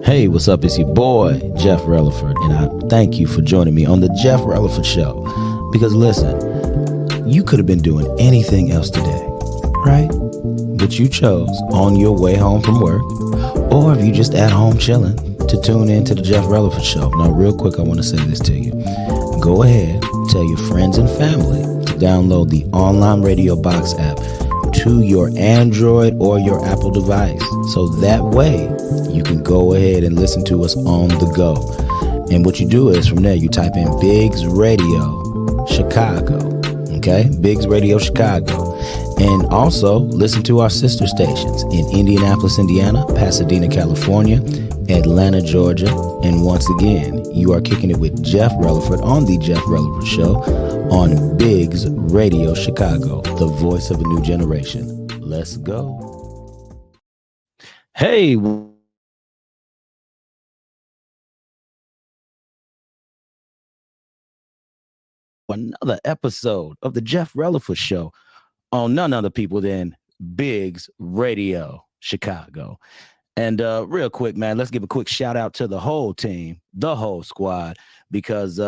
Hey, what's up? It's your boy, Jeff Releford, and I thank you for joining me on the Jeff Releford Show. Because listen, you could have been doing anything else today, right? But you chose on your way home from work, or if you just at home chilling, to tune in to the Jeff Releford Show. Now, real quick, I want to say this to you. Go ahead, tell your friends and family to download the online radio box app to your Android or your Apple device. So that way you can go ahead and listen to us on the go. And what you do is from there, you type in Biggs Radio Chicago. Okay? Biggs Radio Chicago. And also listen to our sister stations in Indianapolis, Indiana, Pasadena, California, Atlanta, Georgia. And once again, you are kicking it with Jeff Releford on the Jeff Releford Show on Biggs Radio Chicago, the voice of a new generation. Let's go. Hey. Another episode of the Jeff Releford Show on none other people than Biggs Radio Chicago. And real quick, man, let's give a quick shout out to the whole team, the whole squad, because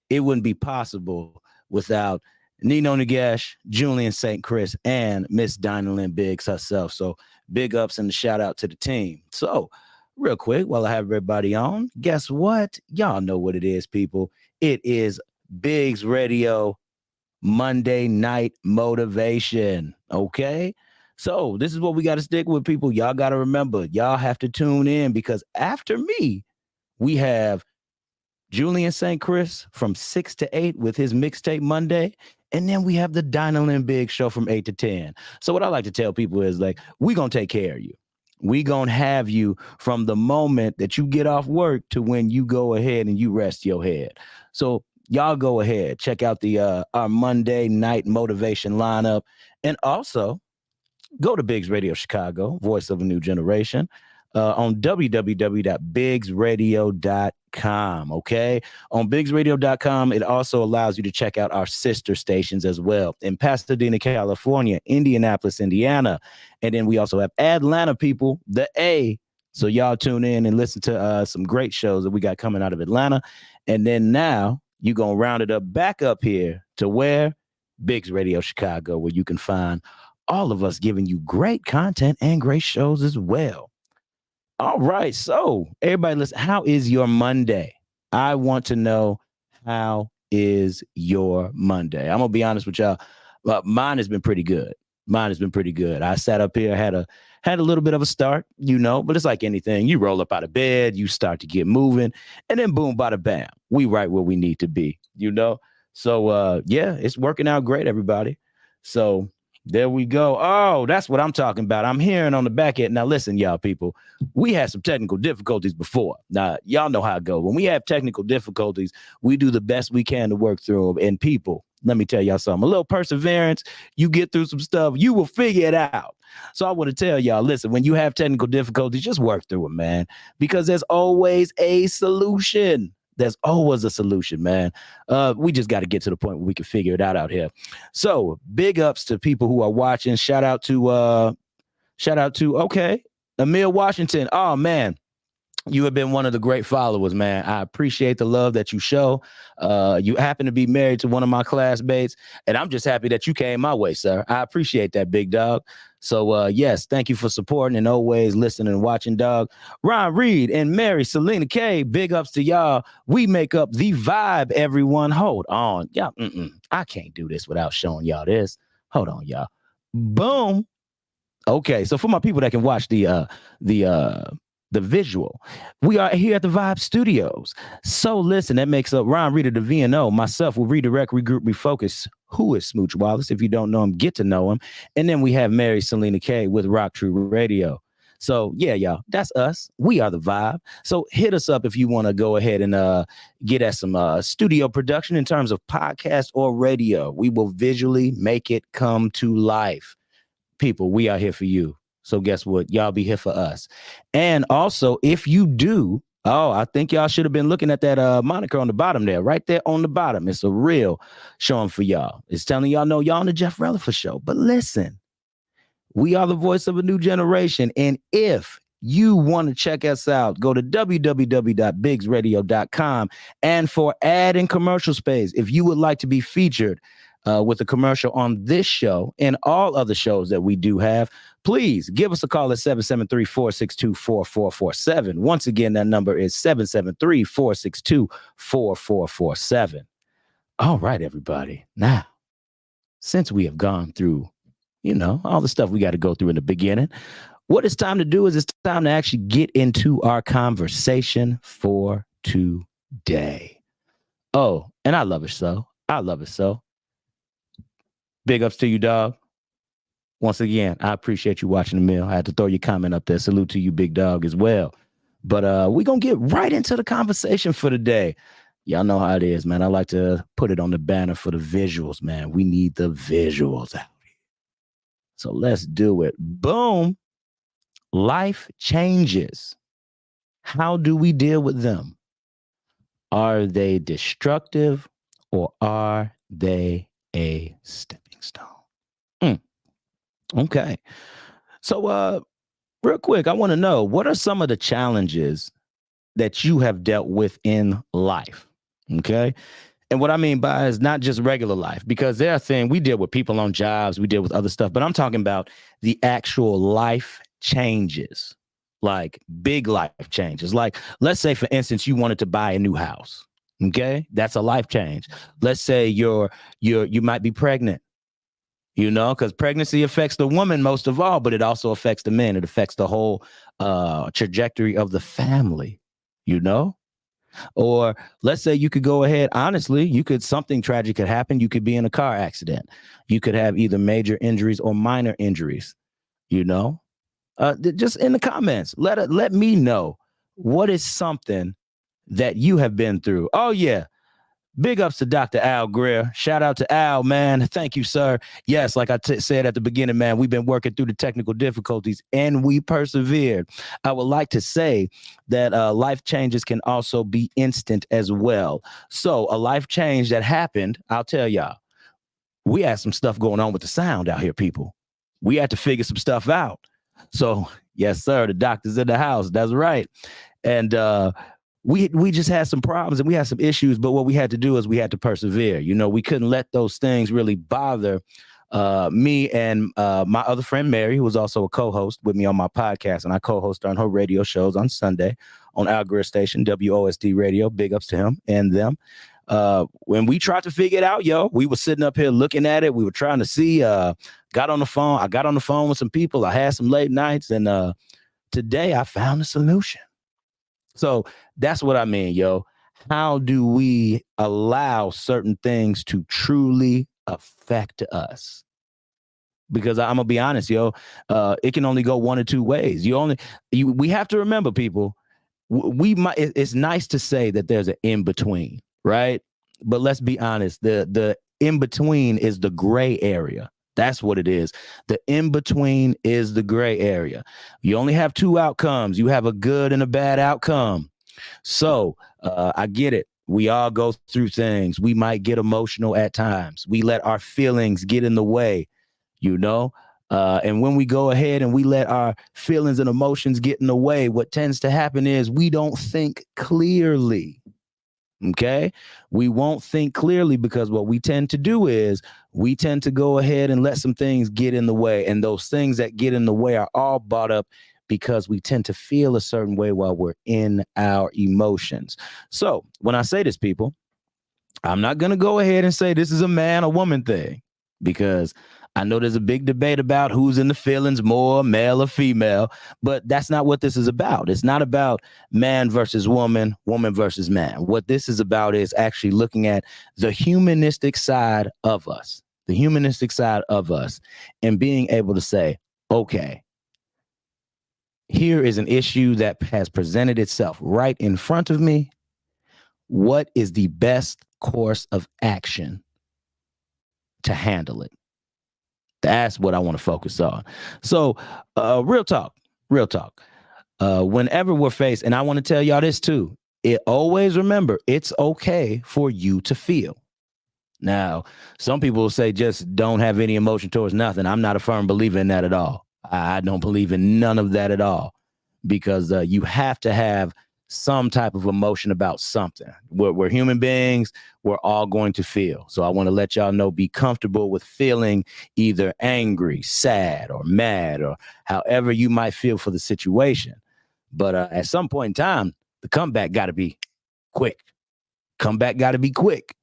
it wouldn't be possible without Nino Nagash, Julian St. Chris, and Miss Dinah Biggs herself. So big ups and a shout out to the team. So real quick, while I have everybody on, guess what? Y'all know what it is, people. It is Biggs Radio Monday Night Motivation. Okay? So this is what we got to stick with, people. Y'all got to remember, y'all have to tune in because after me, we have Julian St. Chris from 6 to 8 with his mixtape Monday. And then we have the Dinah Lynn Biggs show from 8 to 10. So what I like to tell people is like, we going to take care of you. We going to have you from the moment that you get off work to when you go ahead and you rest your head. So y'all go ahead, check out the our Monday night motivation lineup. And also go to Biggs Radio Chicago, voice of a new generation, on www.biggsradio.com. Okay. On biggsradio.com, it also allows you to check out our sister stations as well in Pasadena, California, Indianapolis, Indiana. And then we also have Atlanta, people, the A. So y'all tune in and listen to some great shows that we got coming out of Atlanta. And then now you're going to round it up back up here to where? Biggs Radio Chicago, where you can find all of us giving you great content and great shows as well. All right. So everybody listen, how is your Monday? I want to know, how is your Monday? I'm going to be honest with y'all. Mine has been pretty good. I sat up here, had a little bit of a start, but it's like anything. You roll up out of bed, you start to get moving, and then boom, bada bam, we right where we need to be, So, yeah, it's working out great, everybody. So there we go. Oh, that's what I'm talking about. I'm hearing on the back end. Now, listen, y'all people, we had some technical difficulties before. Now, y'all know how it goes. When we have technical difficulties, we do the best we can to work through them. And people, let me tell y'all something. A little perseverance, you get through some stuff, you will figure it out. So I want to tell y'all, listen, when you have technical difficulties, just work through them, man, because there's always a solution. There's always a solution, man. We just got to get to the point where we can figure it out here. So big ups to people who are watching. Shout out to, okay, Emil Washington. Oh, man. You have been one of the great followers, man. I appreciate the love that you show. You happen to be married to one of my classmates, and I'm just happy that you came my way, sir. I appreciate that, big dog. So, yes, thank you for supporting and always listening and watching, dog. Ron Reed and Mary Selena K, big ups to y'all. We make up the vibe, everyone. Hold on. Y'all, I can't do this without showing y'all this. Hold on, y'all. Boom. Okay, so for my people that can watch the visual, we are here at the Vibe Studios. So listen, that makes up Ron Reader, the VNO, myself will redirect, regroup, refocus. Who is Smooch Wallace? If you don't know him, get to know him. And then we have Mary Selena K with Rock True Radio. So yeah, y'all, that's us. We are the Vibe. So hit us up if you want to go ahead and get at some studio production in terms of podcast or radio. We will visually make it come to life. People, we are here for you. So guess what? Y'all be here for us. And also, if you do, I think y'all should have been looking at that moniker on the bottom there, right there on the bottom. It's a real showing for y'all. It's telling y'all, know y'all on the Jeff Releford Show. But listen, we are the voice of a new generation. And if you want to check us out, go to www.bigsradio.com. And for ad and commercial space, if you would like to be featured with a commercial on this show and all other shows that we do have, please give us a call at 773-462-4447. Once again, that number is 773-462-4447. All right, everybody. Now, since we have gone through, all the stuff we got to go through in the beginning, what it's time to do is it's time to actually get into our conversation for today. Oh, and I love it so. I love it so. Big ups to you, dog. Once again, I appreciate you watching the meal. I had to throw your comment up there. Salute to you, big dog, as well. But we're going to get right into the conversation for today. Y'all know how it is, man. I like to put it on the banner for the visuals, man. We need the visuals out here. So let's do it. Boom. Life changes. How do we deal with them? Are they destructive or are they a stepping stone? Okay. So real quick, I want to know, what are some of the challenges that you have dealt with in life? Okay. And what I mean by is not just regular life, because there are things we deal with, people on jobs, we deal with other stuff, but I'm talking about the actual life changes, like big life changes. Like, let's say, for instance, you wanted to buy a new house. Okay. That's a life change. Let's say you might be pregnant, because pregnancy affects the woman most of all, but it also affects the men. It affects the whole trajectory of the family, Or let's say you could go ahead, honestly, something tragic could happen. You could be in a car accident. You could have either major injuries or minor injuries, just in the comments, let me know, what is something that you have been through? Oh, yeah. Big ups to Dr. Al Greer. Shout out to Al, man. Thank you, sir. Yes, like I said at the beginning, man, we've been working through the technical difficulties and we persevered. I would like to say that life changes can also be instant as well. So a life change that happened, I'll tell y'all, we had some stuff going on with the sound out here, people. We had to figure some stuff out. So, yes, sir, the doctor's in the house. That's right. And we just had some problems and we had some issues, but what we had to do is we had to persevere. We couldn't let those things really bother me and my other friend, Mary, who was also a co-host with me on my podcast, and I co-host on her radio shows on Sunday on Al Greer Station, WOSD Radio. Big ups to him and them. When we tried to figure it out, we were sitting up here looking at it. We were trying to see, got on the phone. I got on the phone with some people. I had some late nights, and today I found a solution. So that's what I mean, How do we allow certain things to truly affect us? Because I'm gonna be honest, it can only go one or two ways. We have to remember, people, it's nice to say that there's an in between, right? But let's be honest, the in between is the gray area. That's what it is. The in between is the gray area. You only have two outcomes. You have a good and a bad outcome. So I get it. We all go through things. We might get emotional at times. We let our feelings get in the way, and when we go ahead and we let our feelings and emotions get in the way, what tends to happen is we don't think clearly. Okay, we won't think clearly because what we tend to do is we tend to go ahead and let some things get in the way. And those things that get in the way are all brought up because we tend to feel a certain way while we're in our emotions. So when I say this, people, I'm not going to go ahead and say this is a man or woman thing, because I know there's a big debate about who's in the feelings more, male or female, but that's not what this is about. It's not about man versus woman, woman versus man. What this is about is actually looking at the humanistic side of us, and being able to say, okay, here is an issue that has presented itself right in front of me. What is the best course of action to handle it? That's what I want to focus on. So real talk. Whenever we're faced, and I want to tell y'all this too, always remember, it's okay for you to feel. Now, some people will say just don't have any emotion towards nothing. I'm not a firm believer in that at all. I don't believe in none of that at all, because you have to have some type of emotion about something. We're human beings. We're all going to feel. So I want to let y'all know, be comfortable with feeling either angry, sad, or mad, or however you might feel for the situation. But at some point in time, the comeback got to be quick. Comeback got to be quick.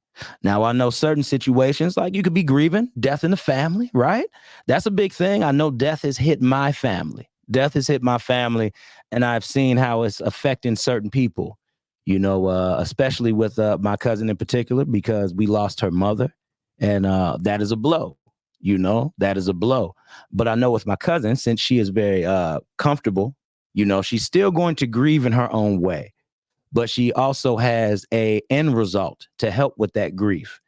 Now, I know certain situations, like you could be grieving death in the family, right? That's a big thing. I know death has hit my family. Death has hit my family, and I've seen how it's affecting certain people, especially with my cousin in particular, because we lost her mother, and that is a blow. That is a blow. But I know with my cousin, since she is very comfortable, she's still going to grieve in her own way, but she also has a end result to help with that grief.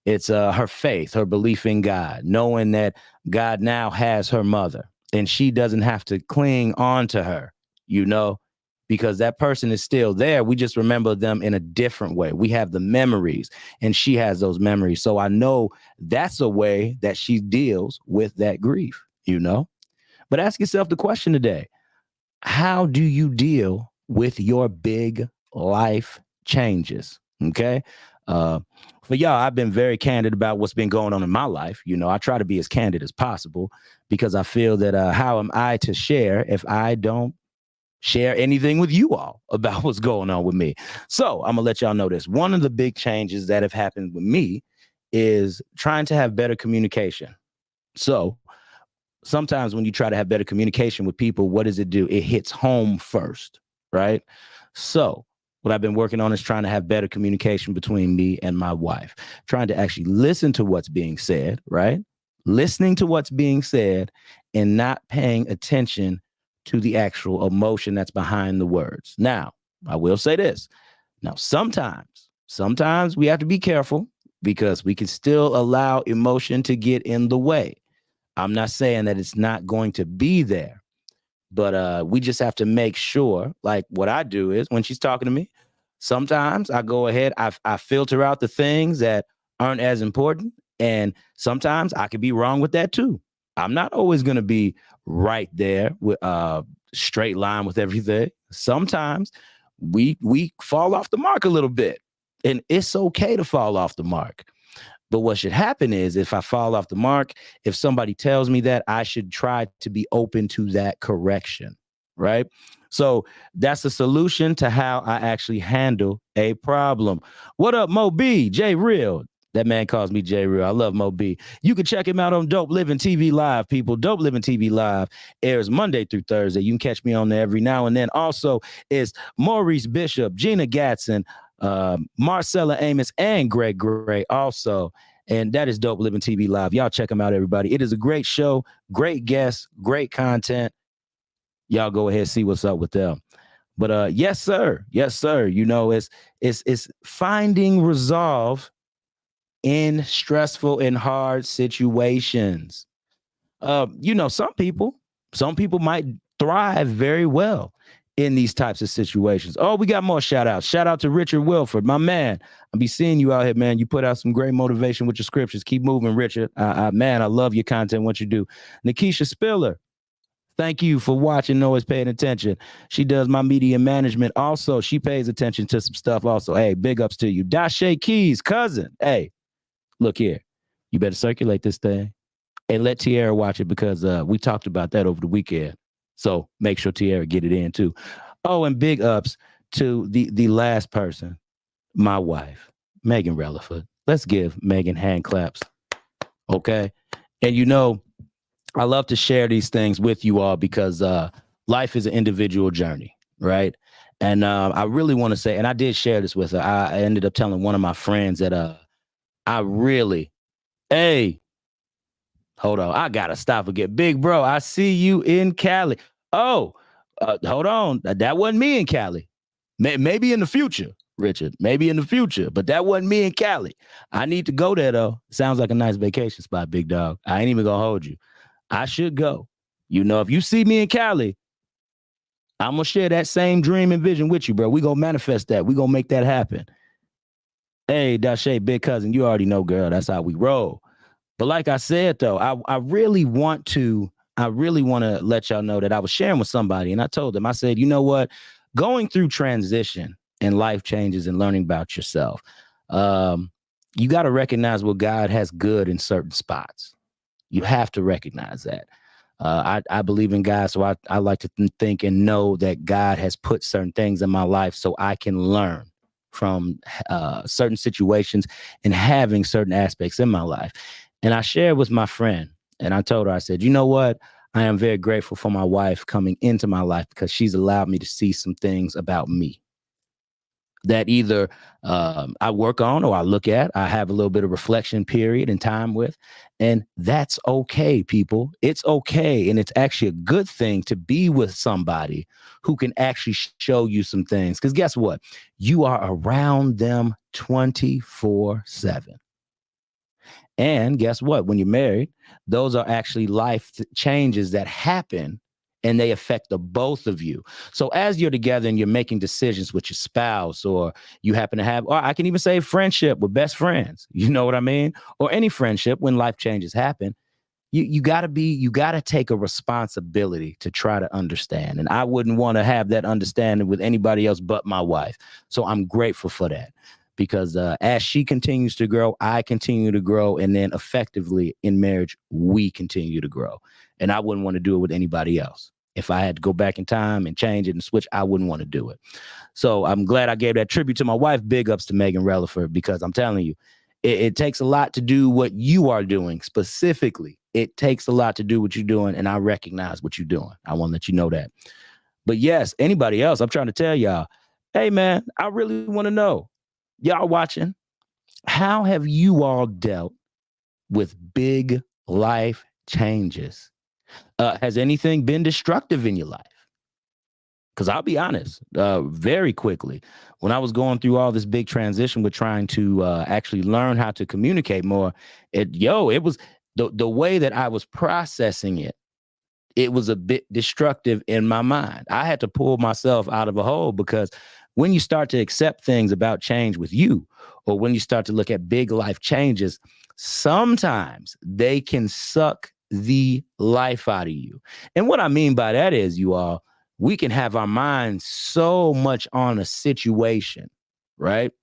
It's her faith, her belief in God, knowing that God now has her mother and she doesn't have to cling on to her, because that person is still there. We just remember them in a different way. We have the memories and she has those memories. So I know that's a way that she deals with that grief, But ask yourself the question today: how do you deal with your big life changes? Okay. For y'all, I've been very candid about what's been going on in my life. I try to be as candid as possible because I feel that how am I to share if I don't share anything with you all about what's going on with me? So I'm gonna let y'all know this. One of the big changes that have happened with me is trying to have better communication. So sometimes when you try to have better communication with people, what does it do? It hits home first, right? So what I've been working on is trying to have better communication between me and my wife, trying to actually listen to what's being said, right? Listening to what's being said and not paying attention to the actual emotion that's behind the words. Now, I will say this. Now, sometimes we have to be careful because we can still allow emotion to get in the way. I'm not saying that it's not going to be there, but we just have to make sure, like what I do is when she's talking to me, sometimes I go ahead, I filter out the things that aren't as important. And sometimes I could be wrong with that too. I'm not always going to be right there with straight line with everything. Sometimes we fall off the mark a little bit, and it's okay to fall off the mark. But what should happen is if I fall off the mark, if somebody tells me that, I should try to be open to that correction, right? So that's a solution to how I actually handle a problem. What up, Mo B? J Real. That man calls me J Real. I love Mo B. You can check him out on Dope Living TV Live, people. Dope Living TV Live airs Monday through Thursday. You can catch me on there every now and then. Also, it's Maurice Bishop, Gina Gatson, Marcella Amos, and Greg Gray also. And that is Dope Living TV Live. Y'all check them out, everybody. It is a great show, great guests, great content. Y'all go ahead and see what's up with them. But yes, sir. Yes, sir. It's finding resolve in stressful and hard situations. Some people might thrive very well in these types of situations. Oh, we got more shout outs. Shout out to Richard Wilford, my man. I'll be seeing you out here, man. You put out some great motivation with your scriptures. Keep moving, Richard. Man, I love your content, what you do. Nikisha Spiller, thank you for watching, always paying attention. She does my media management. Also, she pays attention to some stuff also. Hey, big ups to you. Dashe Keys, cousin. Hey, look here. You better circulate this thing and let Tierra watch it because we talked about that over the weekend. So make sure Tierra get it in too. Oh, and big ups to the last person, my wife, Megan Releford. Let's give Megan hand claps. Okay. And I love to share these things with you all because life is an individual journey, right? And I really want to say, and I did share this with her. I ended up telling one of my friends that hold on, I gotta stop again. Big bro, I see you in Cali. Oh, hold on. That wasn't me in Cali. Maybe in the future, Richard. Maybe in the future, but that wasn't me in Cali. I need to go there though. Sounds like a nice vacation spot, big dog. I ain't even gonna hold you. I should go. If you see me in Cali, I'm gonna share that same dream and vision with you, bro. We gonna manifest that. We gonna make that happen. Hey, Dashe, big cousin, you already know, girl. That's how we roll. But like I said, though, I really want to I really want to let y'all know that I was sharing with somebody, and I told them, I said, you know what? Going through transition and life changes and learning about yourself, um, you got to recognize what God has good in certain spots. You have to recognize that. I believe in God, so I like to think and know that God has put certain things in my life so I can learn from certain situations and having certain aspects in my life. And I shared with my friend, and I told her, I said, you know what? I am very grateful for my wife coming into my life because she's allowed me to see some things about me that either I work on or I look at. I have a little bit of reflection period and time with. And that's okay, people. It's okay. And it's actually a good thing to be with somebody who can actually show you some things. Because guess what? You are around them 24/7. And guess what? When you're married, those are actually life changes that happen and they affect the both of you. So as you're together and you're making decisions with your spouse, or you happen to have, or I can even say friendship with best friends, you know what I mean? Or any friendship when life changes happen, you gotta take a responsibility to try to understand. And I wouldn't want to have that understanding with anybody else but my wife. So I'm grateful for that because as she continues to grow, I continue to grow, and then effectively in marriage we continue to grow. And I wouldn't want to do it with anybody else. If I had to go back in time and change it and switch, I wouldn't want to do it. So I'm glad I gave that tribute to my wife. Big ups to Megan Releford, because I'm telling you, it takes a lot to do what you are doing specifically. It takes a lot to do what you're doing, and I recognize what you're doing. I want to let you know that. But yes, anybody else, I'm trying to tell y'all, hey man, I really want to know, y'all watching, how have you all dealt with big life changes? Has anything been destructive in your life? Because I'll be honest, very quickly, when I was going through all this big transition with trying to actually learn how to communicate more, it was the way that I was processing it. It was a bit destructive in my mind. I had to pull myself out of a hole, because when you start to accept things about change with you, or when you start to look at big life changes, sometimes they can suck the life out of you. And what I mean by that is, you all, we can have our minds so much on a situation, right?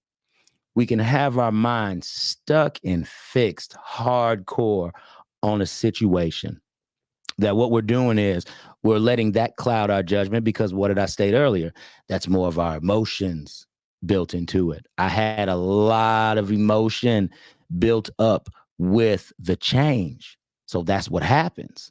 We can have our minds stuck and fixed hardcore on a situation, that what we're doing is we're letting that cloud our judgment, because what did I state earlier? That's more of our emotions built into it. I had a lot of emotion built up with the change. So that's what happens.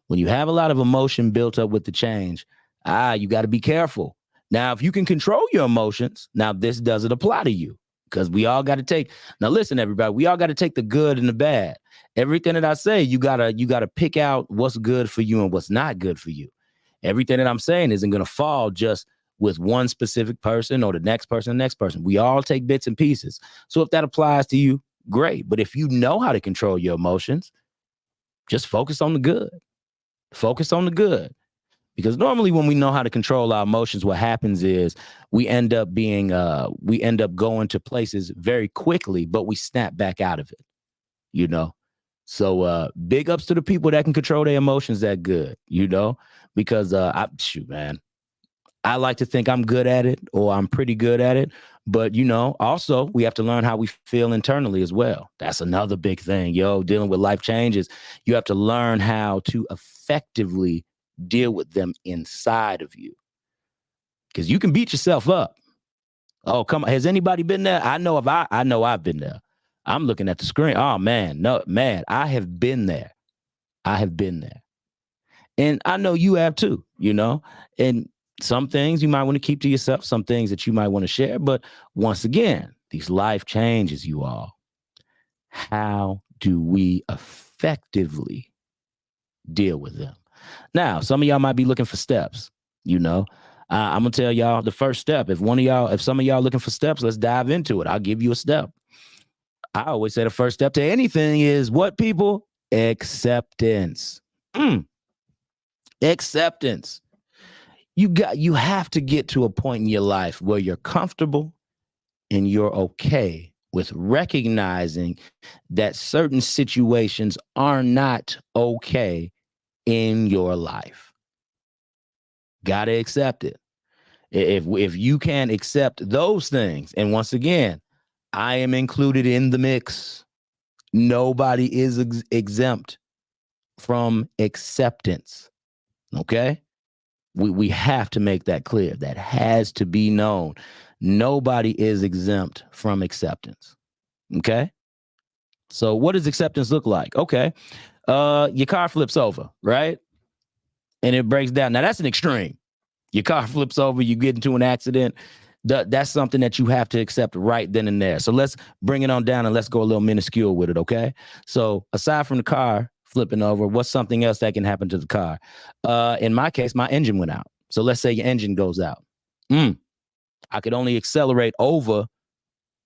When you have a lot of emotion built up with the change, you got to be careful. Now, if you can control your emotions, now this doesn't apply to you, because we all got to take, now listen, everybody, we all got to take the good and the bad. Everything that I say, you gotta pick out what's good for you and what's not good for you. Everything that I'm saying isn't going to fall just with one specific person or the next person, the next person. We all take bits and pieces. So if that applies to you, great. But if you know how to control your emotions, just focus on the good. Focus on the good. Because normally when we know how to control our emotions, what happens is we end up going to places very quickly, but we snap back out of it, you know? So big ups to the people that can control their emotions that good, you know? Because man, I like to think I'm good at it, or I'm pretty good at it. But, also we have to learn how we feel internally as well. That's another big thing, dealing with life changes. You have to learn how to effectively deal with them inside of you, because you can beat yourself up. Oh, come on. Has anybody been there? I know I've been there. I'm looking at the screen. Oh man, no, man, I have been there. I have been there. And I know you have too, and some things you might want to keep to yourself, some things that you might want to share. But once again, these life changes, you all, how do we effectively deal with them? Now, some of y'all might be looking for steps, I'm going to tell y'all the first step. If some of y'all looking for steps, let's dive into it. I'll give you a step. I always say the first step to anything is what, people? Acceptance. Acceptance. You have to get to a point in your life where you're comfortable and you're okay with recognizing that certain situations are not okay in your life. Gotta accept it. If you can accept those things, and once again, I am included in the mix. Nobody is exempt from acceptance. Okay? We have to make that clear. That has to be known. Nobody is exempt from acceptance. Okay? So what does acceptance look like? Okay. Your car flips over, right? And it breaks down. Now that's an extreme. Your car flips over, you get into an accident. That's something that you have to accept right then and there. So let's bring it on down and let's go a little minuscule with it, okay? So aside from the car flipping over, what's something else that can happen to the car? In my case, my engine went out. So let's say your engine goes out. I could only accelerate over,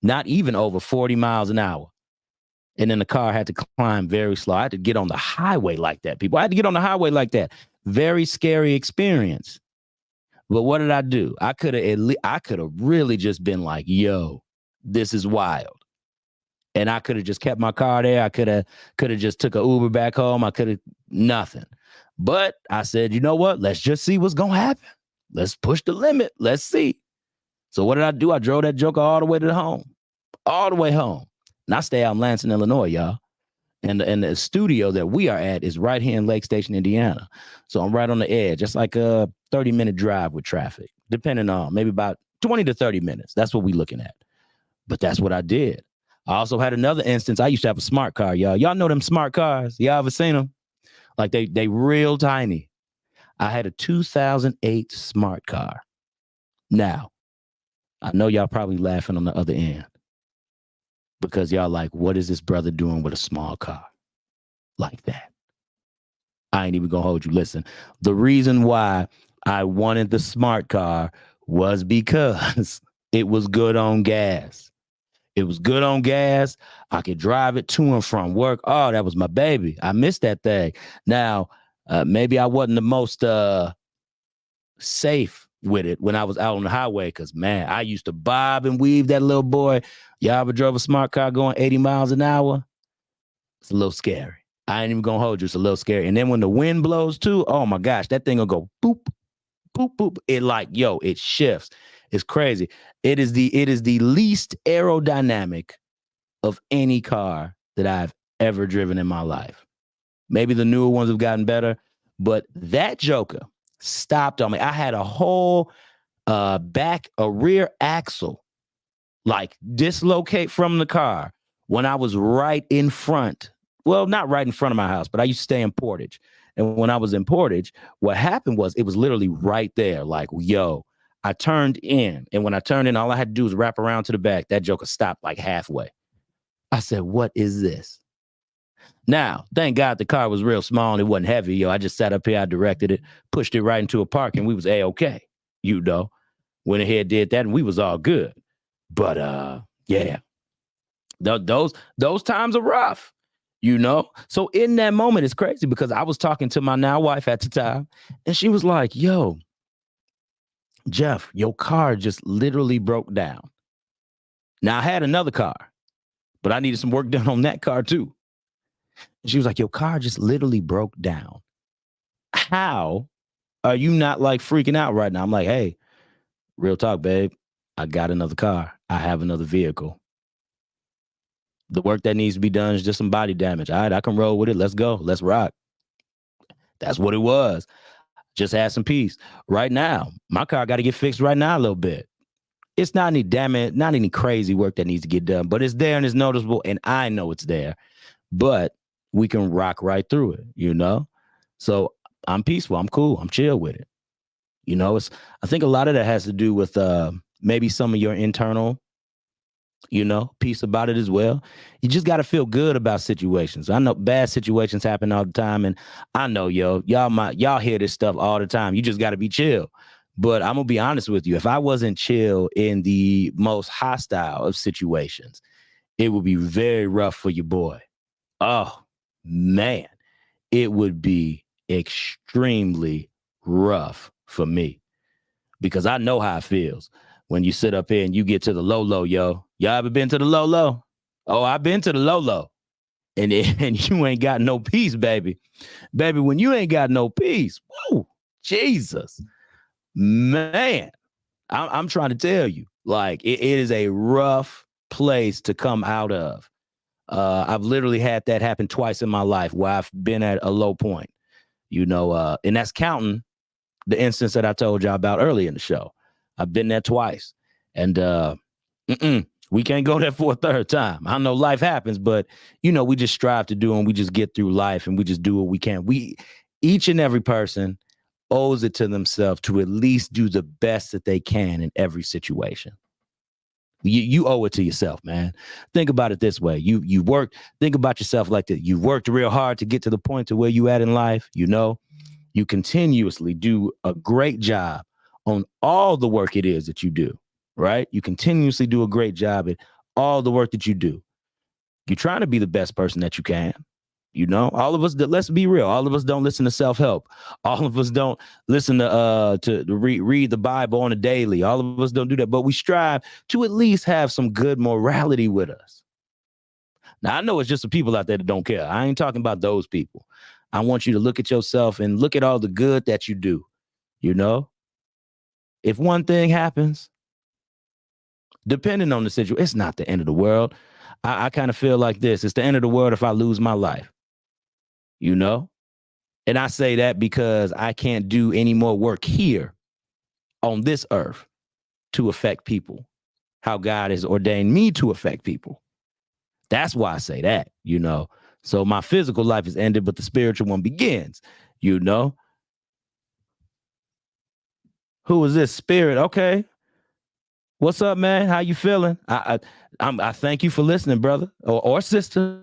not even over 40 miles an hour. And then the car had to climb very slow. I had to get on the highway like that, people. I had to get on the highway like that. Very scary experience. But what did I do? I could have really just been like, yo, this is wild. And I could have just kept my car there. I could have just took an Uber back home. I could have nothing. But I said, you know what? Let's just see what's going to happen. Let's push the limit. Let's see. So what did I do? I drove that joker all the way to the home. All the way home. And I stay out in Lansing, Illinois, y'all. And the studio that we are at is right here in Lake Station, Indiana. So I'm right on the edge. It's like a 30-minute drive with traffic, depending on maybe about 20 to 30 minutes. That's what we're looking at. But that's what I did. I also had another instance. I used to have a smart car, y'all. Y'all know them smart cars. Y'all ever seen them? Like they real tiny. I had a 2008 smart car. Now, I know y'all probably laughing on the other end. Because y'all like, what is this brother doing with a small car like that? I ain't even gonna hold you. Listen, the reason why I wanted the smart car was because it was good on gas. It was good on gas. I could drive it to and from work. Oh, that was my baby. I missed that thing. Now, maybe I wasn't the most safe with it when I was out on the highway, because man, I used to bob and weave that little boy. Y'all ever drove a smart car going 80 miles an hour? It's a little scary. I ain't even gonna hold you. It's a little scary. And then when the wind blows too, oh my gosh, that thing will go boop, boop, boop. It like, yo, it shifts. It's crazy. It is the least aerodynamic of any car that I've ever driven in my life. Maybe the newer ones have gotten better, but that joker stopped on me. I had a whole rear axle like dislocate from the car when I was right in front. Well, not right in front of my house, but I used to stay in Portage. And when I was in Portage, what happened was it was literally right there. Like, yo, I turned in. And when I turned in, all I had to do was wrap around to the back. That joker stopped like halfway. I said, what is this? Now, thank God the car was real small and it wasn't heavy. Yo, I just sat up here, I directed it, pushed it right into a park, and we was A-okay. You know, went ahead, did that, and we was all good. But yeah, those times are rough, you know? So in that moment, it's crazy because I was talking to my now wife at the time, and she was like, yo, Jeff, your car just literally broke down. Now, I had another car, but I needed some work done on that car too. And she was like, your car just literally broke down. How are you not like freaking out right now? I'm like, hey, real talk, babe. I got another car. I have another vehicle. The work that needs to be done is just some body damage. All right, I can roll with it. Let's go. Let's rock. That's what it was. Just had some peace. Right now, my car got to get fixed right now a little bit. It's not any damage, not any crazy work that needs to get done, but it's there and it's noticeable, and I know it's there. But we can rock right through it, you know? So I'm peaceful. I'm cool. I'm chill with it. You know, I think a lot of that has to do with maybe some of your internal, you know, piece about it as well. You just got to feel good about situations. I know bad situations happen all the time. And I know, y'all hear this stuff all the time. You just got to be chill. But I'm going to be honest with you. If I wasn't chill in the most hostile of situations, it would be very rough for your boy. Oh, man, it would be extremely rough for me because I know how it feels when you sit up here and you get to the low, yo. Y'all ever been to the low? Oh, I've been to the low. and you ain't got no peace, baby. Baby, when you ain't got no peace, whoo, Jesus, man, I'm trying to tell you, like, it is a rough place to come out of. I've literally had that happen twice in my life where I've been at a low point, and that's counting the instance that I told y'all about earlier in the show. I've been there twice, and we can't go there for a third time. I know life happens, but we just strive to do, and we just get through life, and we just do what we can. Each and every person owes it to themselves to at least do the best that they can in every situation. You owe it to yourself, man. Think about it this way. You worked. Think about yourself like that. You worked real hard to get to the point to where you at in life. You continuously do a great job on all the work it is that you do, right? You continuously do a great job at all the work that you do. You're trying to be the best person that you can. All of us, let's be real. All of us don't listen to self-help. All of us don't listen to read the Bible on a daily. All of us don't do that, but we strive to at least have some good morality with us. Now, I know it's just the people out there that don't care. I ain't talking about those people. I want you to look at yourself and look at all the good that you do. If one thing happens, depending on the situation, it's not the end of the world. I kind of feel like this. It's the end of the world if I lose my life. And I say that because I can't do any more work here on this earth to affect people, how God has ordained me to affect people. That's why I say that, So my physical life is ended, but the spiritual one begins, Who is this spirit? Okay. What's up, man? How you feeling? I thank you for listening, brother or sister,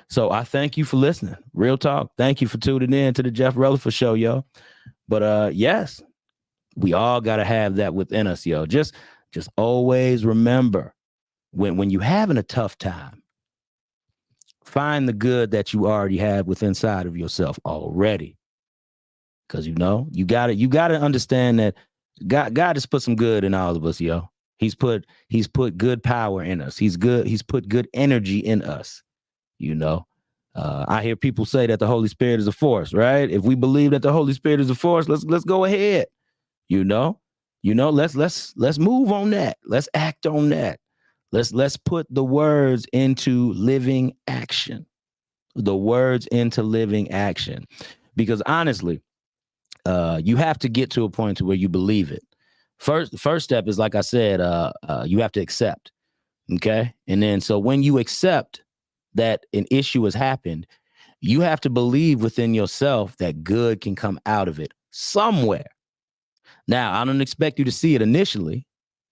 So I thank you for listening. Real talk. Thank you for tuning in to the Jeff Releford Show, yo. But yes, we all got to have that within us, yo. Just always remember when you're having a tough time, find the good that you already have within inside of yourself already. Because you gotta understand that God has put some good in all of us, yo. He's put good power in us. He's put good energy in us. I hear people say that the Holy Spirit is a force, right? If we believe that the Holy Spirit is a force, let's go ahead. Let's move on that. Let's act on that. Let's put the words into living action. The words into living action. Because honestly, you have to get to a point to where you believe it. The first step is, like I said, you have to accept. Okay. And then, so when you accept that an issue has happened, you have to believe within yourself that good can come out of it somewhere. Now, I don't expect you to see it initially.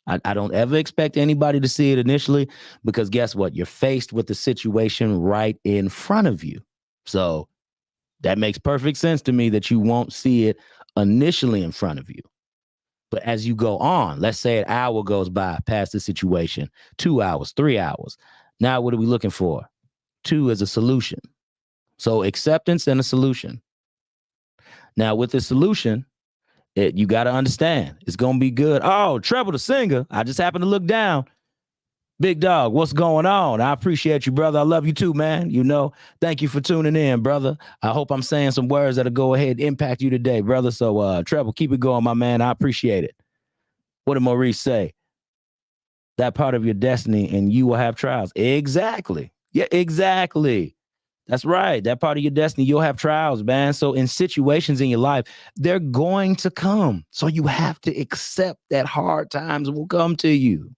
I don't ever expect anybody to see it initially, because guess what? You're faced with the situation right in front of you. So that makes perfect sense to me that you won't see it initially in front of you. But as you go on, let's say an hour goes by past the situation, 2 hours, 3 hours. Now, what are we looking for? 2 is a solution. So acceptance and a solution. Now, with the solution, you got to understand it's going to be good. Oh, Treble the singer. I just happened to look down. Big dog, what's going on? I appreciate you, brother. I love you too, man. Thank you for tuning in, brother. I hope I'm saying some words that'll go ahead and impact you today, brother. So, Treble, keep it going, my man. I appreciate it. What did Maurice say? That part of your destiny, and you will have trials. Exactly. Yeah, exactly. That's right. That part of your destiny, you'll have trials, man. So in situations in your life, they're going to come. So you have to accept that hard times will come to you.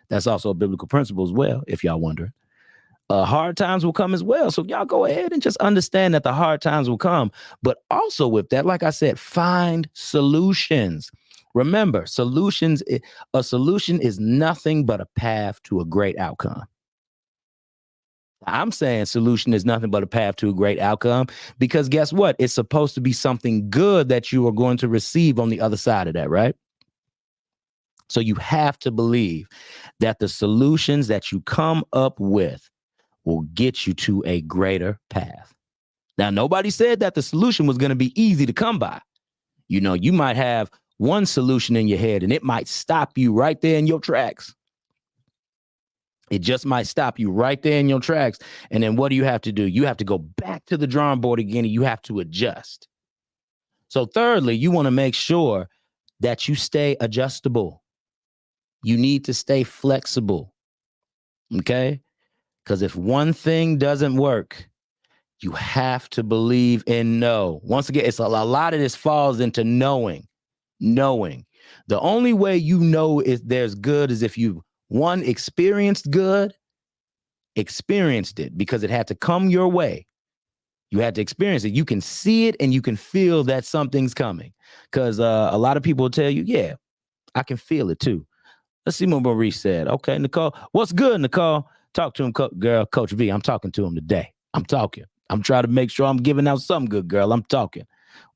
That's also a biblical principle as well, if y'all wonder. Hard times will come as well. So y'all go ahead and just understand that the hard times will come. But also with that, like I said, find solutions. Remember, a solution is nothing but a path to a great outcome. I'm saying solution is nothing but a path to a great outcome, because guess what? It's supposed to be something good that you are going to receive on the other side of that, right? So you have to believe that the solutions that you come up with will get you to a greater path. Now, nobody said that the solution was going to be easy to come by. You might have one solution in your head and it might stop you right there in your tracks. It just might stop you right there in your tracks. And then what do you have to do? You have to go back to the drawing board again, and you have to adjust. So thirdly, you want to make sure that you stay adjustable. You need to stay flexible. Okay? Because if one thing doesn't work, you have to believe in know. Once again, it's a lot of this falls into knowing. Knowing. The only way you know if there's good is if you, one, experienced good, experienced it because it had to come your way. You had to experience it. You can see it and you can feel that something's coming. Because a lot of people will tell you, yeah, I can feel it too. Let's see what Maurice said. Okay, Nicole. What's good, Nicole? Talk to him, girl. Coach V, I'm talking to him today. I'm talking. I'm trying to make sure I'm giving out something good, girl. I'm talking.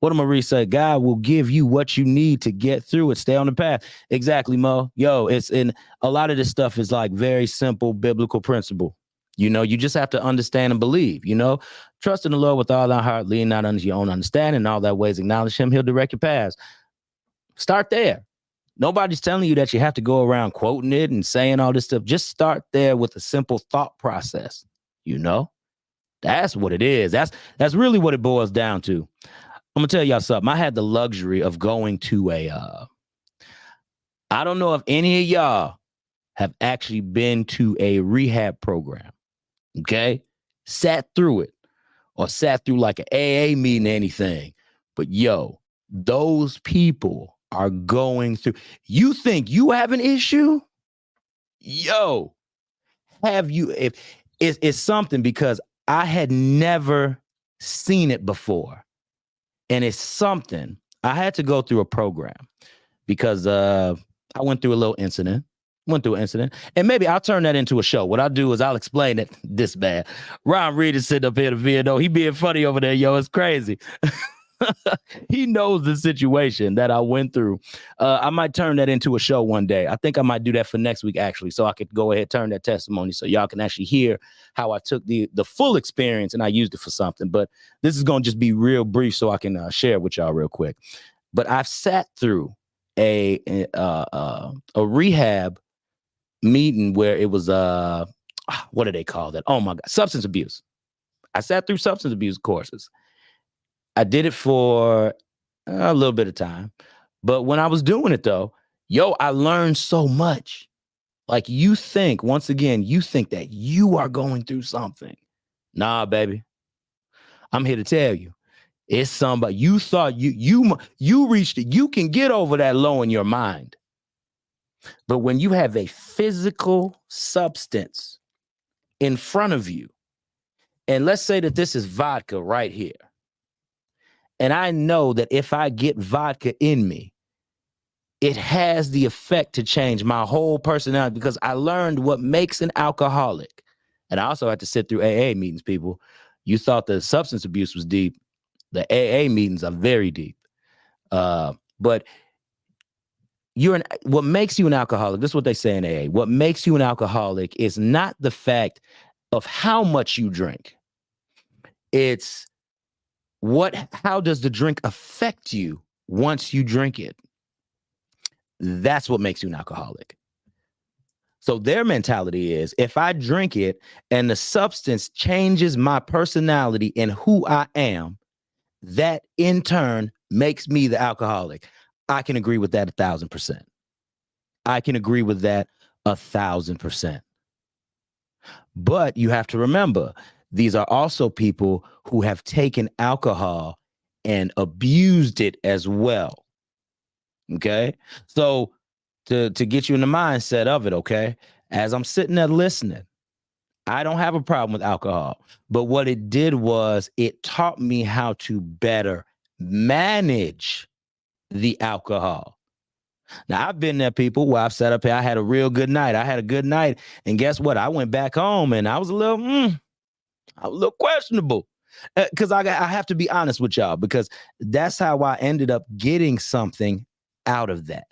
What did Maurice say? God will give you what you need to get through it. Stay on the path. Exactly, Mo. Yo, it's in a lot of this stuff is like very simple biblical principle. You know, you just have to understand and believe, you know, trust in the Lord with all thy heart, lean not unto your own understanding, in all thy ways acknowledge him, he'll direct your paths. Start there. Nobody's telling you that you have to go around quoting it and saying all this stuff. Just start there with a simple thought process. You know, that's what it is. That's really what it boils down to. I'm gonna tell y'all something. I had the luxury of going to I don't know if any of y'all have actually been to a rehab program. Okay, sat through it or sat through like an AA meeting or anything. But yo, those people are going through. You think you have an issue? Yo, have you? If it's something, because I had never seen it before, and it's something. I had to go through a program because I went through a little incident. And maybe I'll turn that into a show. What I'll do is I'll explain it this bad. Ron Reed is sitting up here to video. He being funny over there, yo. It's crazy. He knows the situation that I went through. I might turn that into a show one day. I think I might do that for next week, actually, so I could go ahead and turn that testimony so y'all can actually hear how I took the full experience and I used it for something. But this is going to just be real brief so I can share it with y'all real quick. But I've sat through a rehab meeting where it was what do they call that? Oh my God, substance abuse. I sat through substance abuse courses. I did it for a little bit of time, but when I was doing it though, yo, I learned so much. Like you think that you are going through something. Nah, baby. I'm here to tell you, it's somebody you thought you reached it. You can get over that low in your mind. But when you have a physical substance in front of you, and let's say that this is vodka right here, and I know that if I get vodka in me, it has the effect to change my whole personality because I learned what makes an alcoholic. And I also had to sit through AA meetings, people. You thought the substance abuse was deep. The AA meetings are very deep. But what makes you an alcoholic, this is what they say in AA. What makes you an alcoholic is not the fact of how much you drink. It's how does the drink affect you once you drink it? That's what makes you an alcoholic. So their mentality is if I drink it and the substance changes my personality and who I am, that in turn makes me the alcoholic. I can agree with that 1,000%. I can agree with that 1,000%. But you have to remember, these are also people who have taken alcohol and abused it as well. Okay? So to get you in the mindset of it, okay? As I'm sitting there listening, I don't have a problem with alcohol. But what it did was it taught me how to better manage the alcohol. Now, I've been there, people, where I've sat up here. I had a real good night. And guess what? I went back home and I was a little questionable. Because I have to be honest with y'all, because that's how I ended up getting something out of that.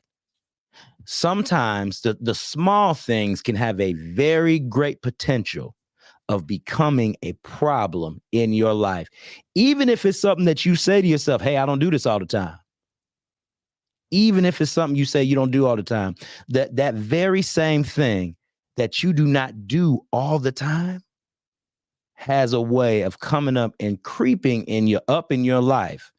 Sometimes the small things can have a very great potential of becoming a problem in your life. Even if it's something that you say to yourself, hey, I don't do this all the time. Even if it's something you say you don't do all the time, that very same thing that you do not do all the time has a way of coming up and creeping in your life.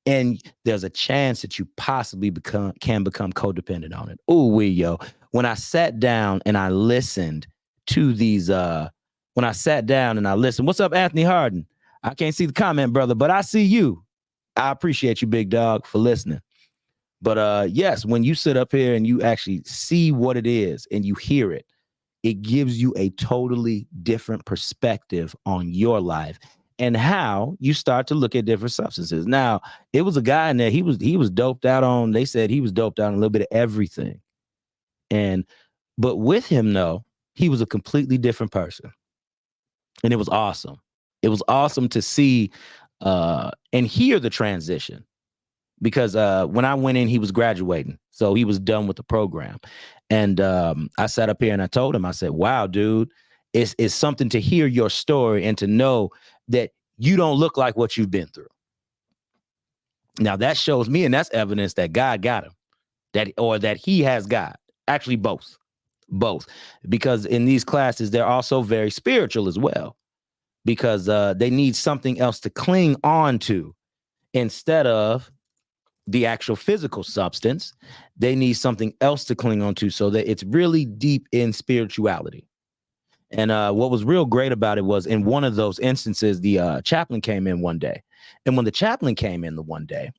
And there's a chance that you possibly can become codependent on it. Yo. When I sat down and I listened to these, what's up, Anthony Harden? I can't see the comment, brother, but I see you. I appreciate you, big dog, for listening. But yes, when you sit up here and you actually see what it is and you hear it, it gives you a totally different perspective on your life and how you start to look at different substances. Now, it was a guy in there, he was doped out on, they said he was doped out on a little bit of everything. But with him, though, he was a completely different person. And it was awesome. It was awesome to see and hear the transition. Because when I went in, he was graduating. So he was done with the program. And I sat up here and I told him, I said, wow, dude, it's something to hear your story and to know that you don't look like what you've been through. Now that shows me, and that's evidence that God got him, that he has God. Actually, both. Because in these classes, they're also very spiritual as well, because they need something else to cling on to instead of the actual physical substance. They need something else to cling on to so that it's really deep in spirituality. And what was real great about it was in one of those instances, the chaplain came in one day. And when the chaplain came in the one day,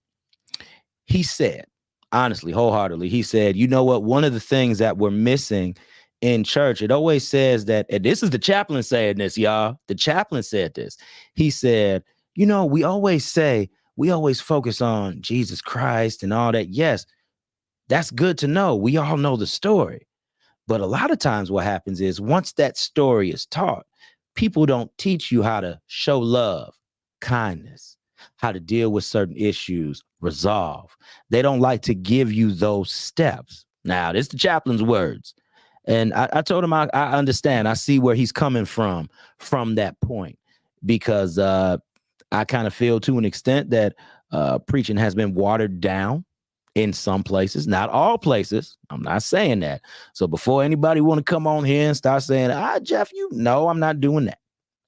he said, honestly, wholeheartedly, he said, you know what? One of the things that we're missing in church, it always says that, and this is the chaplain saying this, y'all. The chaplain said this. He said, you know, we always focus on Jesus Christ and all that. Yes, that's good to know. We all know the story. But a lot of times what happens is once that story is taught, people don't teach you how to show love, kindness, how to deal with certain issues, resolve. They don't like to give you those steps. Now, this is the chaplain's words. And I told him I understand. I see where he's coming from that point, because I kind of feel to an extent that preaching has been watered down in some places, not all places. I'm not saying that. So before anybody want to come on here and start saying, Jeff, I'm not doing that.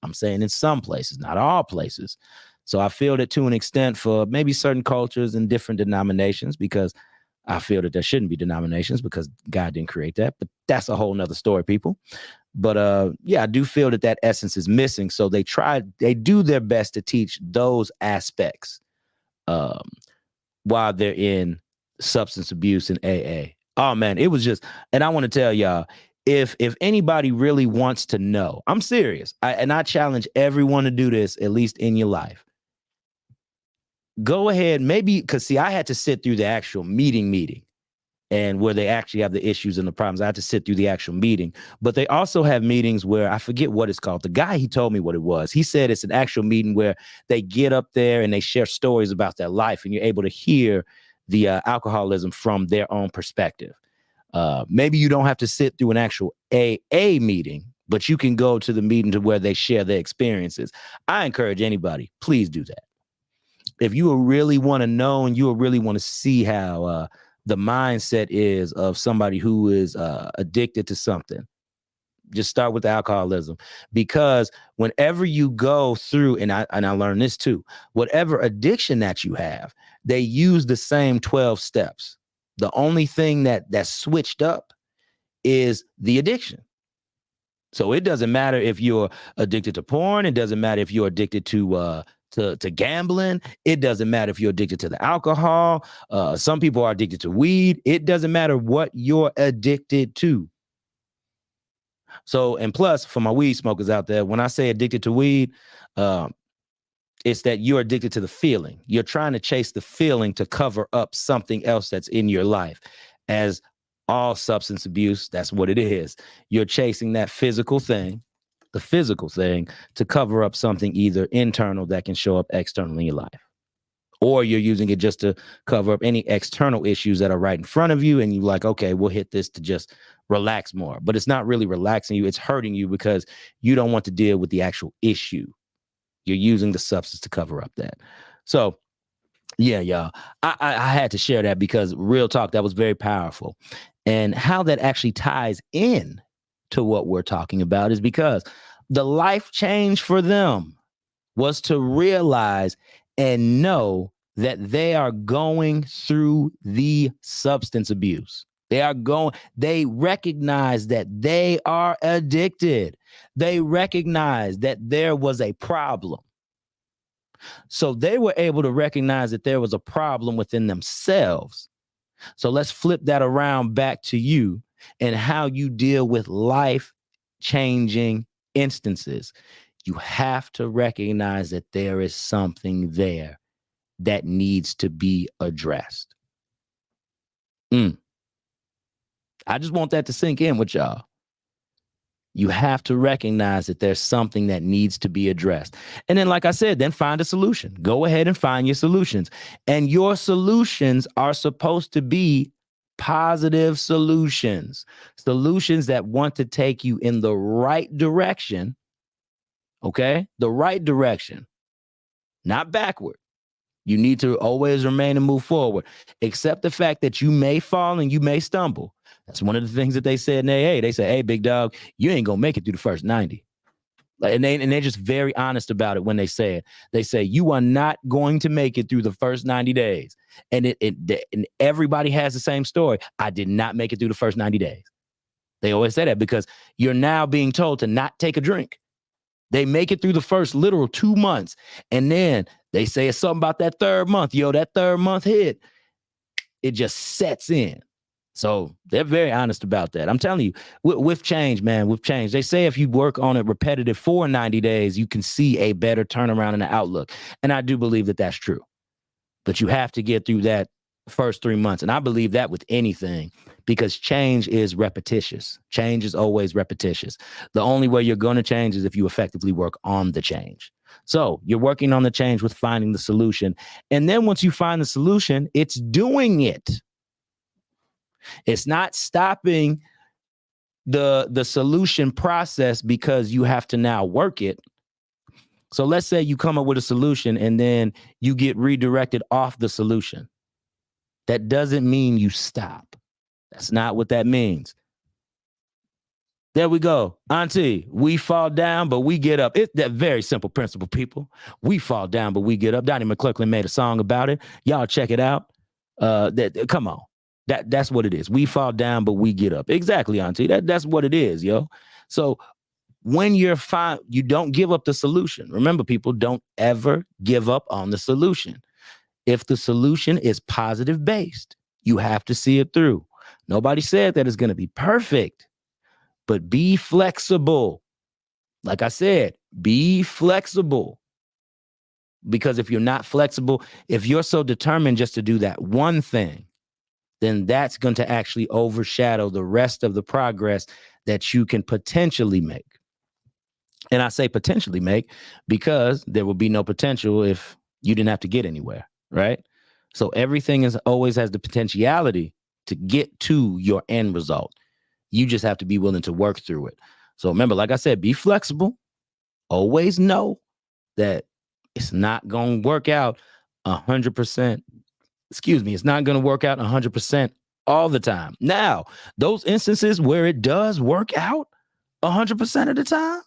I'm saying in some places, not all places. So I feel that to an extent for maybe certain cultures and different denominations, because I feel that there shouldn't be denominations because God didn't create that. But that's a whole nother story, people. But I do feel that essence is missing. So they do their best to teach those aspects while they're in substance abuse and AA. Oh man, it was just, and I want to tell y'all, if anybody really wants to know, I'm serious. I challenge everyone to do this, at least in your life. Go ahead, maybe, because see, I had to sit through the actual meeting and where they actually have the issues and the problems. I had to sit through the actual meeting, but they also have meetings where I forget what it's called. The guy, he told me what it was. He said it's an actual meeting where they get up there and they share stories about their life, and you're able to hear the alcoholism from their own perspective. Maybe you don't have to sit through an actual AA meeting, but you can go to the meeting to where they share their experiences. I encourage anybody, please do that. If you really want to know and you really want to see how the mindset is of somebody who is addicted to something, just start with the alcoholism. Because whenever you go through, and I learned this too, whatever addiction that you have, they use the same 12 steps. The only thing that's switched up is the addiction. So it doesn't matter if you're addicted to porn. It doesn't matter if you're addicted to gambling. It doesn't matter if you're addicted to the alcohol. Some people are addicted to weed. It doesn't matter what you're addicted to. So, and plus, for my weed smokers out there, when I say addicted to weed, it's that you're addicted to the feeling. You're trying to chase the feeling to cover up something else that's in your life. As all substance abuse, that's what it is. You're chasing that physical thing, the physical thing, to cover up something either internal that can show up externally in your life, or you're using it just to cover up any external issues that are right in front of you. And you're like, okay, we'll hit this to just relax more. But it's not really relaxing you. It's hurting you because you don't want to deal with the actual issue. You're using the substance to cover up that. So yeah, y'all, I had to share that because real talk, that was very powerful. And how that actually ties in to what we're talking about is because the life change for them was to realize and know that they are going through the substance abuse. They recognize that they are addicted. They recognize that there was a problem. So they were able to recognize that there was a problem within themselves. So let's flip that around back to you and how you deal with life-changing instances. You have to recognize that there is something there that needs to be addressed. I just want that to sink in with y'all. You have to recognize that there's something that needs to be addressed. And then, like I said, then find a solution. Go ahead and find your solutions. And your solutions are supposed to be positive solutions, solutions that want to take you in the right direction. Okay? The right direction, not backward. You need to always remain and move forward. Accept the fact that you may fall and you may stumble. That's one of the things that they said in AA. They say, hey, big dog, you ain't going to make it through the first 90. And they're just very honest about it when they say it. They say, you are not going to make it through the first 90 days. And and everybody has the same story. I did not make it through the first 90 days. They always say that because you're now being told to not take a drink. They make it through the first literal 2 months. And then they say it's something about that third month. Yo, that third month hit, it just sets in. So they're very honest about that. I'm telling you, with change, man, with change. They say if you work on it repetitive for 90 days, you can see a better turnaround in the outlook. And I do believe that that's true. But you have to get through that first 3 months. And I believe that with anything, because change is repetitious. Change is always repetitious. The only way you're going to change is if you effectively work on the change. So you're working on the change with finding the solution. And then once you find the solution, it's doing it. It's not stopping the solution process because you have to now work it. So let's say you come up with a solution and then you get redirected off the solution. That doesn't mean you stop. That's not what that means. There we go. Auntie, we fall down, but we get up. It's that very simple principle, people. We fall down, but we get up. Donnie McClurkin made a song about it. Y'all check it out. Come on. That's what it is. We fall down, but we get up. Exactly, Auntie. That's what it is, yo. So when you're fine, you don't give up the solution. Remember, people, don't ever give up on the solution. If the solution is positive based, you have to see it through. Nobody said that it's going to be perfect, but be flexible. Like I said, be flexible. Because if you're not flexible, if you're so determined just to do that one thing, then that's going to actually overshadow the rest of the progress that you can potentially make. And I say potentially make because there will be no potential if you didn't have to get anywhere, right? So everything always has the potentiality to get to your end result. You just have to be willing to work through it. So remember, like I said, be flexible. Always know that it's not going to work out 100%. It's not going to work out 100% all the time. Now, those instances where it does work out 100% of the time,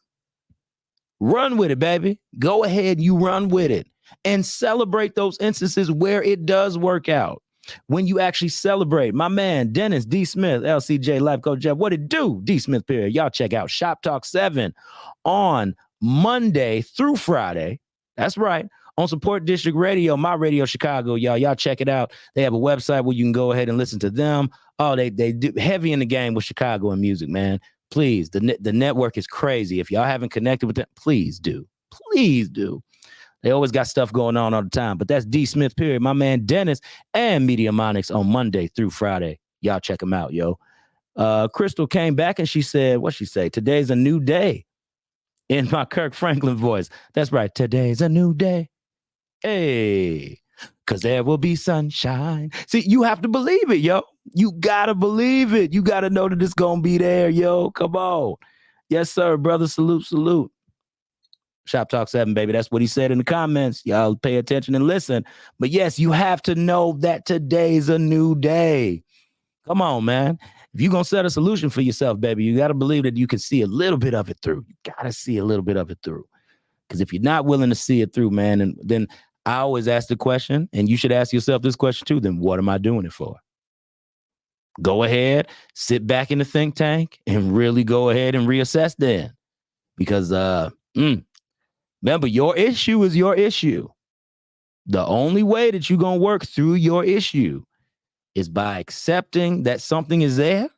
run with it, baby. Go ahead, you run with it and celebrate those instances where it does work out. When you actually celebrate, my man, Dennis D. Smith, LCJ Life Coach Jeff, what it do? D. Smith period. Y'all check out Shop Talk 7 on Monday through Friday. That's right. On Support District Radio, my radio Chicago, y'all check it out. They have a website where you can go ahead and listen to them. Oh, they do heavy in the game with Chicago and music, man. Please, the network is crazy. If y'all haven't connected with them, please do. Please do. They always got stuff going on all the time. But that's D. Smith period. My man Dennis and Mediamonics on Monday through Friday. Y'all check them out, yo. Crystal came back and she said, what'd she say? Today's a new day. In my Kirk Franklin voice. That's right. Today's a new day. Hey, because there will be sunshine. See, you have to believe it, yo. You got to believe it. You got to know that it's going to be there, yo. Come on. Yes, sir, brother. Salute. Shop Talk 7, baby. That's what he said in the comments. Y'all pay attention and listen. But yes, you have to know that today's a new day. Come on, man. If you're going to set a solution for yourself, baby, you got to believe that you can see a little bit of it through. You got to see a little bit of it through. Because if you're not willing to see it through, man, and then I always ask the question, and you should ask yourself this question too, then what am I doing it for? Go ahead, sit back in the think tank and really go ahead and reassess then. Because remember, your issue is your issue. The only way that you're going to work through your issue is by accepting that something is there,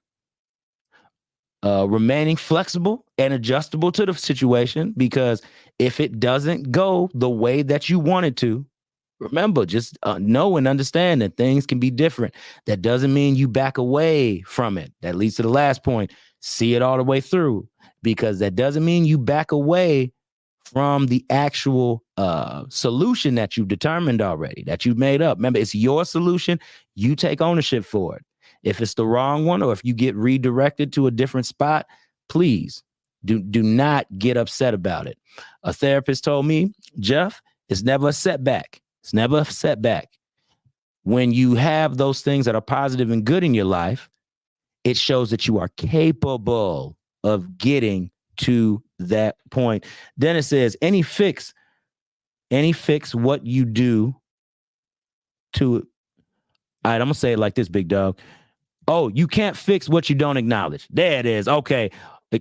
remaining flexible and adjustable to the situation, because if it doesn't go the way that you want it to, remember, just know and understand that things can be different. That doesn't mean you back away from it. That leads to the last point. See it all the way through, because that doesn't mean you back away from the actual solution that you've determined already, that you've made up. Remember, it's your solution. You take ownership for it. If it's the wrong one, or if you get redirected to a different spot, please do not get upset about it. A therapist told me, Jeff, it's never a setback. It's never a setback. When you have those things that are positive and good in your life, it shows that you are capable of getting to that point. Then it says, any fix what you do to it. All right, I'm gonna say it like this, big dog. Oh, you can't fix what you don't acknowledge. There it is. Okay.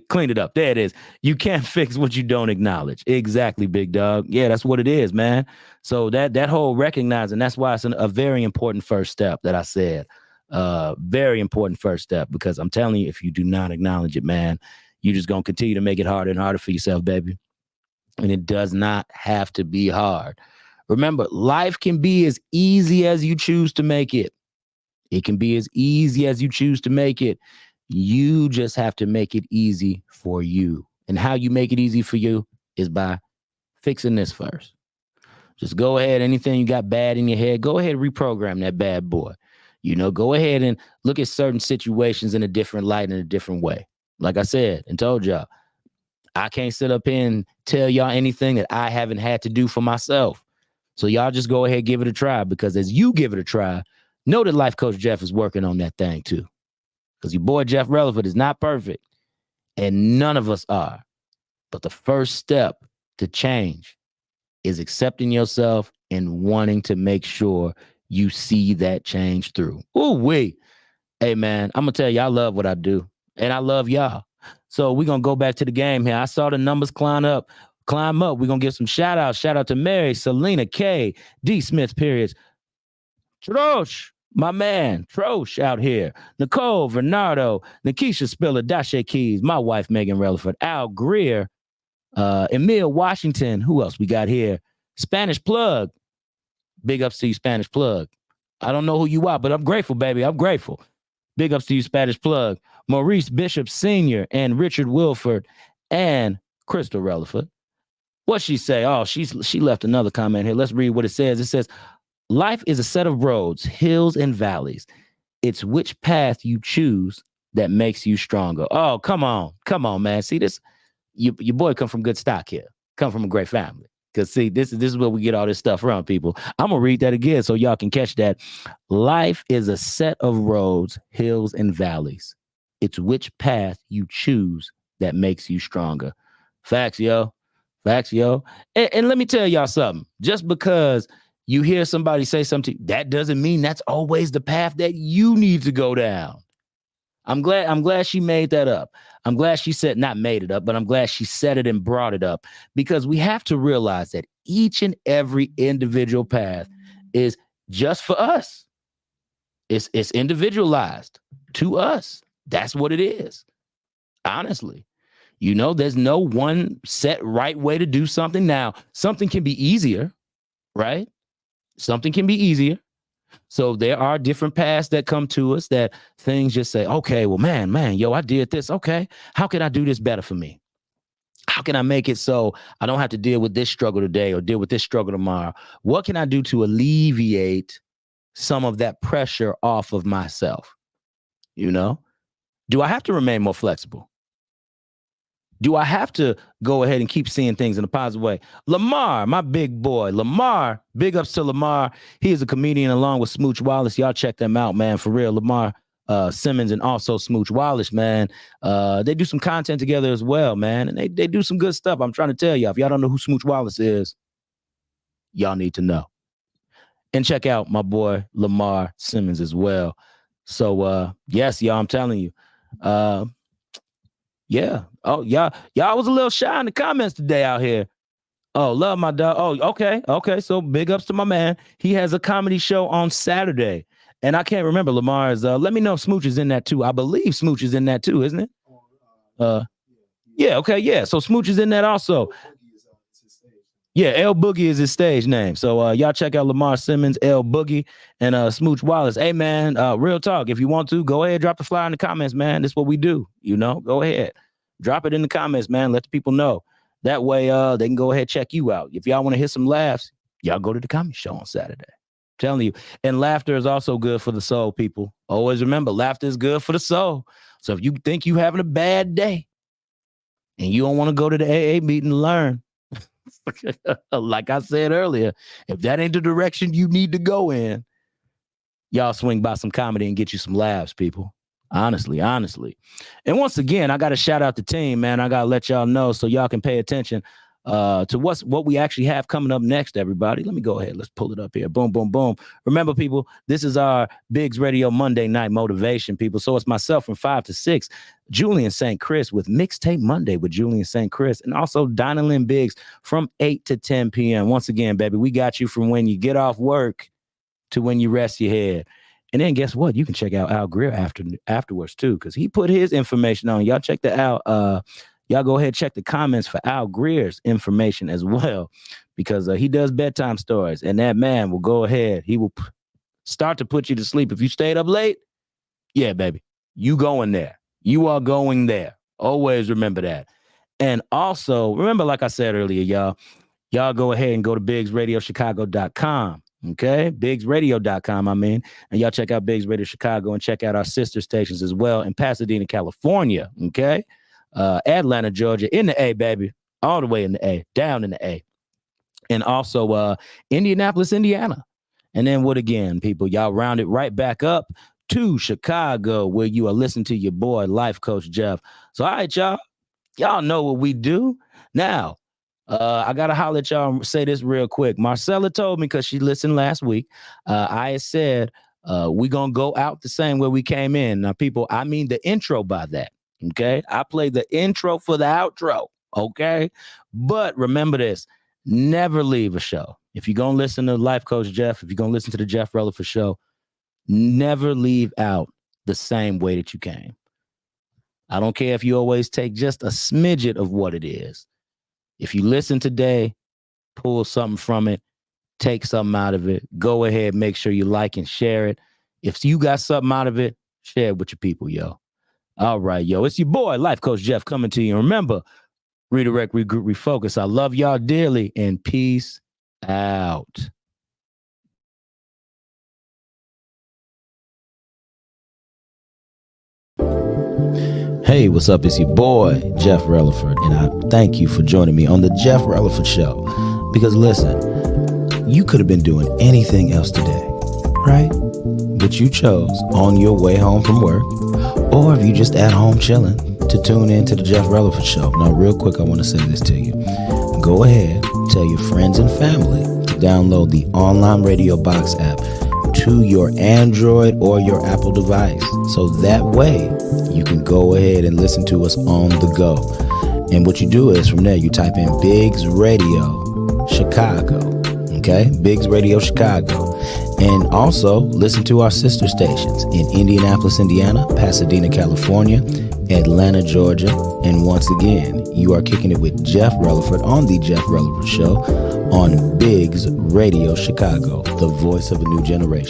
Clean it up. There it is. You can't fix what you don't acknowledge. Exactly, big dog. Yeah, that's what it is, man. So that whole recognizing, that's why it's a very important first step that I said. Very important first step, because I'm telling you, if you do not acknowledge it, man, you're just going to continue to make it harder and harder for yourself, baby. And it does not have to be hard. Remember, life can be as easy as you choose to make it. It can be as easy as you choose to make it. You just have to make it easy for you. And how you make it easy for you is by fixing this first. Just go ahead. Anything you got bad in your head, go ahead and reprogram that bad boy. Go ahead and look at certain situations in a different light, in a different way. Like I said and told y'all, I can't sit up here and tell y'all anything that I haven't had to do for myself. So y'all just go ahead, give it a try, because as you give it a try, know that Life Coach Jeff is working on that thing too. Because your boy Jeff Releford is not perfect, and none of us are. But the first step to change is accepting yourself and wanting to make sure you see that change through. Ooh, wait. Hey, man, I'm going to tell you, I love what I do, and I love y'all. So we're going to go back to the game here. I saw the numbers climb up. We're going to give some shout outs. Shout out to Mary, Selena, K, D. Smith, periods. Trosh, my man, Trosh out here. Nicole, Bernardo, Nikisha Spiller, Dashe Keys, my wife, Megan Releford, Al Greer, Emil Washington. Who else we got here? Spanish Plug. Big ups to you, Spanish Plug. I don't know who you are, but I'm grateful, baby. I'm grateful. Big ups to you, Spanish Plug. Maurice Bishop Sr. and Richard Wilford and Crystal Releford. What'd she say? Oh, she left another comment here. Let's read what it says. It says, life is a set of roads, hills, and valleys. It's which path you choose that makes you stronger. Oh, come on, man. See this? Your boy come from good stock here. Come from a great family. Because see, this is where we get all this stuff from, people. I'm gonna read that again so y'all can catch that. Life is a set of roads, hills, and valleys. It's which path you choose that makes you stronger. Facts, yo. Facts, yo. And let me tell y'all something. Just because you hear somebody say something, that doesn't mean that's always the path that you need to go down. I'm glad she made that up. I'm glad she said, not made it up, but I'm glad she said it and brought it up, because we have to realize that each and every individual path is just for us. It's individualized to us. That's what it is. Honestly, there's no one set right way to do something. Now, something can be easier, right? Something can be easier. So there are different paths that come to us that things just say, okay, well, man, yo, I did this. Okay. How can I do this better for me? How can I make it so I don't have to deal with this struggle today or deal with this struggle tomorrow? What can I do to alleviate some of that pressure off of myself? Do I have to remain more flexible? Do I have to go ahead and keep seeing things in a positive way? Lamar, my big boy. Lamar, big ups to Lamar. He is a comedian along with Smooch Wallace. Y'all check them out, man, for real. Lamar, Simmons and also Smooch Wallace, man. They do some content together as well, man. And they do some good stuff. I'm trying to tell y'all, if y'all don't know who Smooch Wallace is, y'all need to know. And check out my boy Lamar Simmons as well. So yes, y'all, I'm telling you. Yeah. Oh, y'all was a little shy in the comments today out here. Oh, love my dog. Oh, okay. Okay. So big ups to my man. He has a comedy show on Saturday. And I can't remember Lamar's. Let me know if Smooch is in that too. I believe Smooch is in that too, isn't it? Yeah, okay, yeah. So Smooch is in that also. Yeah, L Boogie is his stage name. So y'all check out Lamar Simmons, L Boogie, and Smooch Wallace. Hey man, real talk. If you want to, go ahead, drop the flyer in the comments, man. That's what we do. You know, go ahead. Drop it in the comments, man. Let the people know. That way they can go ahead check you out. If y'all want to hit some laughs, y'all go to the comedy show on Saturday. I'm telling you. And laughter is also good for the soul, people. Always remember, laughter is good for the soul. So if you think you having a bad day and you don't want to go to the AA meeting to learn, like I said earlier, if that ain't the direction you need to go in, y'all swing by some comedy and get you some laughs, people. Honestly. And once again, I got to shout out the team, man. I got to let y'all know so y'all can pay attention to what we actually have coming up next, everybody. Let me go ahead. Let's pull it up here. Boom, boom, boom. Remember, people, this is our Biggs Radio Monday Night Motivation, people. So it's myself from 5 to 6, Julian St. Chris with Mixtape Monday with Julian St. Chris, and also Donna Lynn Biggs from 8 to 10 p.m. Once again, baby, we got you from when you get off work to when you rest your head. And then guess what? You can check out Al Greer afterwards too, because he put his information on. Y'all check the Al. Y'all go ahead, check the comments for Al Greer's information as well, because he does bedtime stories. And that man will go ahead. He will start to put you to sleep. If you stayed up late, yeah, baby, you going there. You are going there. Always remember that. And also, remember, like I said earlier, y'all go ahead and go to BiggsRadioChicago.com. Okay, BiggsRadio.com, and y'all check out Biggs Radio Chicago and check out our sister stations as well in Pasadena, California. Okay, Atlanta, Georgia, in the A, baby, all the way in the A, down in the A, and also Indianapolis, Indiana. And then what again, people? Y'all round it right back up to Chicago, where you are listening to your boy, Life Coach Jeff. So, all right, y'all know what we do now. I gotta holler at y'all and say this real quick. Marcella told me, because she listened last week, I had said we gonna go out the same way we came in. Now, people, I mean the intro by that. Okay, I played the intro for the outro. Okay, but remember this: never leave a show. If you're gonna listen to Life Coach Jeff, if you're gonna listen to the Jeff Releford Show, never leave out the same way that you came. I don't care if you always take just a smidget of what it is. If you listen today, pull something from it, take something out of it. Go ahead, make sure you like and share it. If you got something out of it, share it with your people, yo. All right, yo. It's your boy, Life Coach Jeff, coming to you. And remember, redirect, regroup, refocus. I love y'all dearly, and peace out. Hey, what's up? It's your boy, Jeff Releford, and I thank you for joining me on the Jeff Releford Show. Because listen, you could have been doing anything else today, right? But you chose on your way home from work, or if you just at home chilling, to tune in to the Jeff Releford Show. Now, real quick, I want to say this to you. Go ahead, tell your friends and family to download the online radio box app to your Android or your Apple device. So that way you can go ahead and listen to us on the go. And what you do is from there, you type in Biggs Radio Chicago. Okay? Biggs Radio Chicago. And also listen to our sister stations in Indianapolis, Indiana, Pasadena, California, Atlanta, Georgia. And once again, you are kicking it with Jeff Releford on the Jeff Releford Show on Biggs Radio Chicago, the voice of a new generation.